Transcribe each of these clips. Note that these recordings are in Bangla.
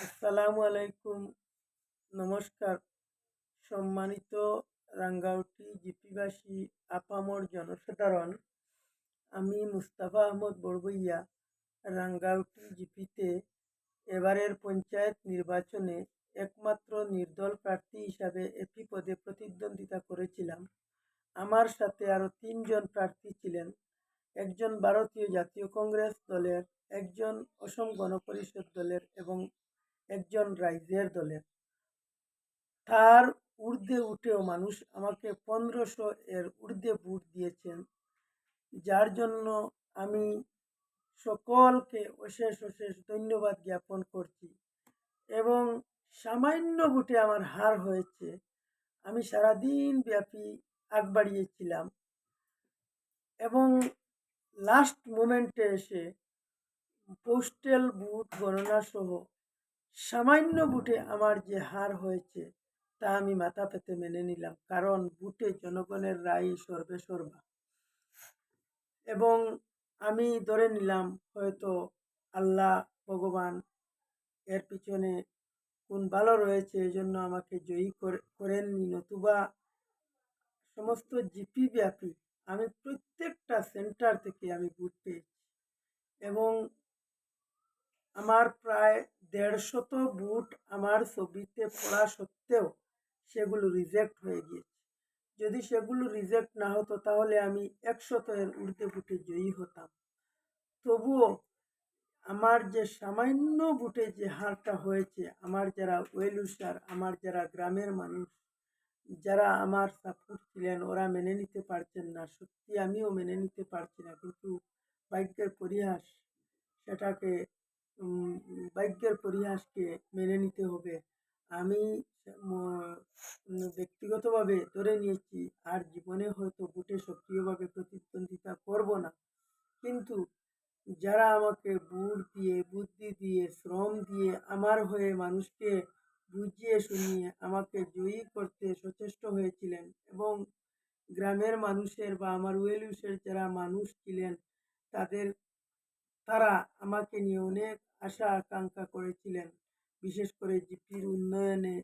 আসসালামু আলাইকুম। নমস্কার। সম্মানিত রাঙ্গাউটি জিপিবাসী আপামর জনসাধারণ, আমি মুস্তাফা আহমদ বড়বইয়া রাঙ্গাউটি জিপিতে এবারের পঞ্চায়েত নির্বাচনে একমাত্র নির্দল প্রার্থী হিসাবে একই পদে প্রতিদ্বন্দ্বিতা করেছিলাম। আমার সাথে আরও তিনজন প্রার্থী ছিলেন, একজন ভারতীয় জাতীয় কংগ্রেস দলের, একজন অসম গণপরিষদ দলের এবং একজন রাইজের দলের। তার ঊর্ধ্বে উঠেও মানুষ আমাকে 1500 এর ঊর্ধ্বে ভোট দিয়েছেন, যার জন্য আমি সকলকে অশেষ অশেষ ধন্যবাদ জ্ঞাপন করছি। এবং সামান্য ভোটে আমার হার হয়েছে। আমি সারাদিন ব্যাপী আগ বাড়িয়েছিলাম এবং লাস্ট মোমেন্টে এসে পোস্টাল ভোট গণনা সহ সামান্য ভোটে আমার যে হার হয়েছে তা আমি মাথা পেতে মেনে নিলাম, কারণ ভোটে জনগণের রায় সর্বেসর্বা। এবং আমি ধরে নিলাম হয়তো আল্লাহ ভগবান এর পিছনে কোন ভালো রয়েছে, এই জন্য আমাকে জয়ী করেননি, নতুবা সমস্ত জিপি ব্যাপী আমি প্রত্যেকটা সেন্টার থেকে আমি ভোট পেয়েছি। এবং আমার প্রায় 150 ভোট আমার ছবিতে পড়া সত্ত্বেও সেগুলো রিজেক্ট হয়ে গিয়েছে। যদি সেগুলো রিজেক্ট না হতো তাহলে আমি 100 এর ঊর্ধ্বে ভোটে জয়ী হতাম। তবুও আমার যে সামান্য ভোটে যে হারটা হয়েছে, আমার যারা ওয়েল উইশার, আমার যারা গ্রামের মানুষ, যারা আমার সাপোর্ট ছিলেন, ওরা মেনে নিতে পারছেন না। সত্যি আমিও মেনে নিতে পারছি না, কিন্তু ভাগ্যের পরিহাস সেটাকে ভাগ্যের পরিহাসকে মেনে নিতে হবে। আমি ব্যক্তিগতভাবে ধরে নিয়েছি আর জীবনে হয়তো ভোটে সক্রিয়ভাবে প্রতিদ্বন্দ্বিতা করব না, কিন্তু যারা আমাকে ভোট দিয়ে, বুদ্ধি দিয়ে, শ্রম দিয়ে আমার হয়ে মানুষকে বুঝিয়ে শুনিয়ে আমাকে জয়ী করতে সচেষ্ট হয়েছিলেন, এবং গ্রামের মানুষের বা আমার ওয়েল উইশের যারা মানুষ ছিলেন তাদের তারা আমাকে নিয়ে অনেক আশা আকাঙ্ক্ষা করেছিলেন। বিশেষ করে জিপির উন্নয়নে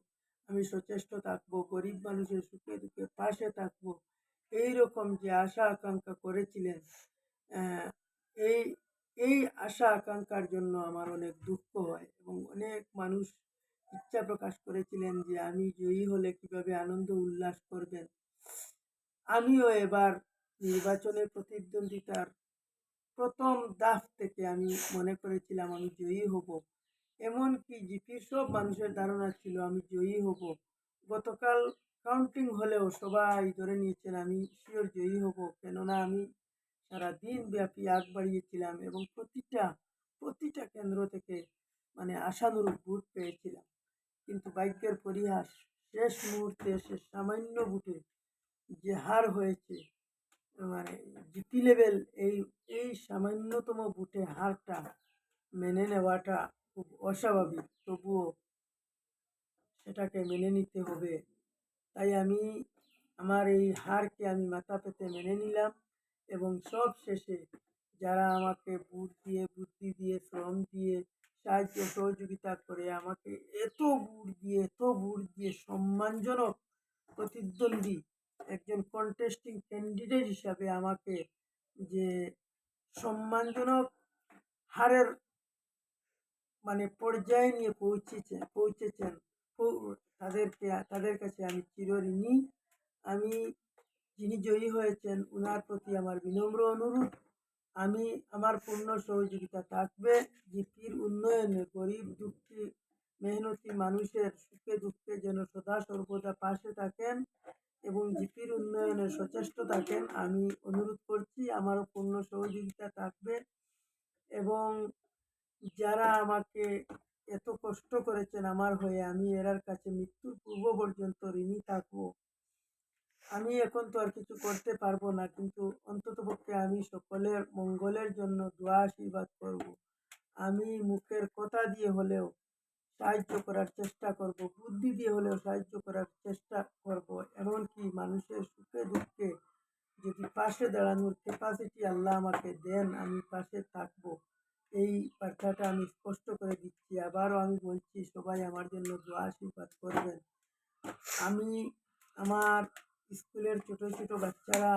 আমি সচেষ্ট থাকবো, গরিব মানুষের সুখে দুঃখে পাশে থাকবো, এই রকম যে আশা আকাঙ্ক্ষা করেছিলেন, আহ, এই এই আশা আকাঙ্ক্ষার জন্য আমার অনেক দুঃখ হয়। এবং অনেক মানুষ ইচ্ছা প্রকাশ করেছিলেন যে আমি জয়ী হলে কিভাবে আনন্দ উল্লাস করবেন। আমিও এবার নির্বাচনে প্রতিদ্বন্দ্বিতার প্রথম ধাপ থেকে আমি মনে করেছিলাম আমি জয়ী হব। এমনকি জিপির সব মানুষের ধারণা ছিল আমি জয়ী হব। গতকাল কাউন্টিং হলেও সবাই ধরে নিয়েছেন আমি শিওর জয়ী হব, কেননা আমি সারাদিন ব্যাপী আগ বাড়িয়েছিলাম এবং প্রতিটা কেন্দ্র থেকে মানে আশানুরূপ ভোট পেয়েছিলাম। কিন্তু ভাগ্যের পরিহাস, শেষ মুহূর্তে এসে সামান্য ভোটে যে হার হয়েছে, মানে জিপি লেভেল এই এই সামান্যতম ভোটে হারটা মেনে নেওয়াটা খুব অস্বাভাবিক, তবুও সেটাকে মেনে নিতে হবে। তাই আমি আমার এই হারকে আমি মাথা পেতে মেনে নিলাম। এবং সব শেষে যারা আমাকে ভোট দিয়ে, বুদ্ধি দিয়ে, শ্রম দিয়ে, সাহায্য সহযোগিতা করে আমাকে এত ভোট দিয়ে সম্মানজনক প্রতিদ্বন্দ্বী একজন কন্টেস্টিং ক্যান্ডিডেট হিসাবে আমাকে যে সম্মানজনক হারের মানে পর্যায়ে নিয়ে পৌঁছেছেন, তাদের কাছে আমি চিরঋণী। আমি যিনি জয়ী হয়েছেন ওনার প্রতি আমার বিনম্র অনুরোধ, আমি আমার পূর্ণ সহযোগিতা থাকবে জিপির উন্নয়নে। গরিব দুঃখী মেহনতি মানুষের সুখে দুঃখে যেন সদা সর্বদা পাশে থাকেন এবং জিপির উন্নয়নে সচেষ্ট থাকেন, আমি অনুরোধ করছি। আমারও পূর্ণ সহযোগিতা থাকবে। এবং যারা আমাকে এত কষ্ট করেছেন আমার হয়ে, আমি এরার কাছে মৃত্যুর পূর্ব পর্যন্ত ঋণী থাকবো। আমি এখন তো আর কিছু করতে পারবো না, কিন্তু অন্ততপক্ষে আমি সকলের মঙ্গলের জন্য দোয়া আশীর্বাদ করব। আমি মুখের কথা দিয়ে হলেও সাহায্য করার চেষ্টা করব, বুদ্ধি দিয়ে হলেও সাহায্য করার চেষ্টা করব। এমনকি মানুষের সুখে দুঃখে যদি পাশে দাঁড়ানোর ক্যাপাসিটি আল্লাহ আমাকে দেন, আমি পাশে থাকবো। এই বার্তাটা আমি স্পষ্ট করে দিচ্ছি। আবারও আমি বলছি, সবাই আমার জন্য দোয়া আশীর্বাদ করবেন। আমি আমার স্কুলের ছোট ছোট বাচ্চারা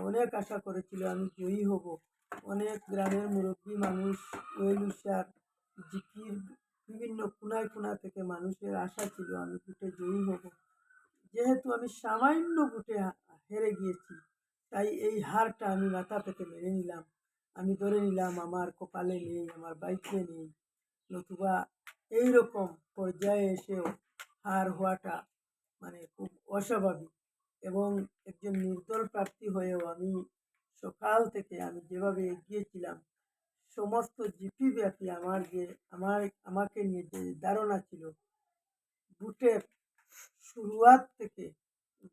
অনেক আশা করেছিল আমি জয়ী হব। অনেক গ্রামের মুরব্বী মানুষ, ওয়েলউইশার, জিপির বিভিন্ন কোণায় কোণা থেকে মানুষের আশা ছিল আমি ভোটে জয়ী হব। যেহেতু আমি সামান্য ভোটে হেরে গিয়েছি, তাই এই হারটা আমি মাথা পেতে মেনে নিলাম। আমি ধরে নিলাম আমার কপালে নেই, আমার ভাগ্যে নেই। নতুবা এইরকম পর্যায়ে এসেও হার হওয়াটা খুব অস্বাভাবিক। এবং একজন নির্দল প্রার্থী হয়েও আমি সকাল থেকে আমি যেভাবে এগিয়েছিলাম, সমস্ত জিপি ব্যাপী আমাকে নিয়ে যে ধারণা ছিল, বুথের শুরুয়াত থেকে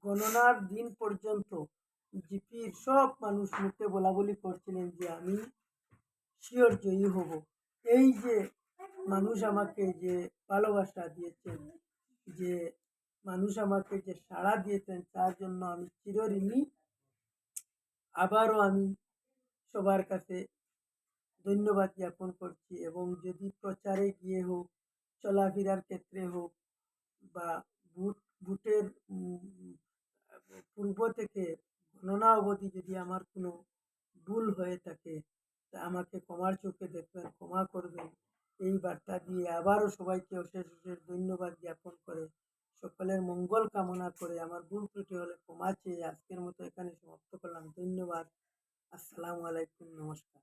গণনার দিন পর্যন্ত জিপির সব মানুষ মুখে বলাবলি করছিলেন যে আমি শিওর জয়ী হব। এই যে মানুষ আমাকে যে ভালোবাসা দিয়েছেন, যে মানুষ আমাকে যে সাড়া দিয়েছেন, তার জন্য আমি চিরঋণী। আবারও আমি সবার কাছে ধন্যবাদ জ্ঞাপন করছি। এবং যদি প্রচারে গিয়ে হোক, চলাফেরার ক্ষেত্রে হোক, বা ভোটের পূর্ব থেকে গণনা অবধি যদি আমার কোনো ভুল হয়ে থাকে, তা আমাকে ক্ষমার চোখে দেখবেন, ক্ষমা করবেন। এই বার্তা দিয়ে আবারও সবাইকে অশেষ অশেষ ধন্যবাদ জ্ঞাপন করে, সকলের মঙ্গল কামনা করে, আমার ভুল ত্রুটি হলে ক্ষমা চেয়ে আজকের মতো এখানে সমাপ্ত করলাম। ধন্যবাদ। আসসালামু আলাইকুম। নমস্কার।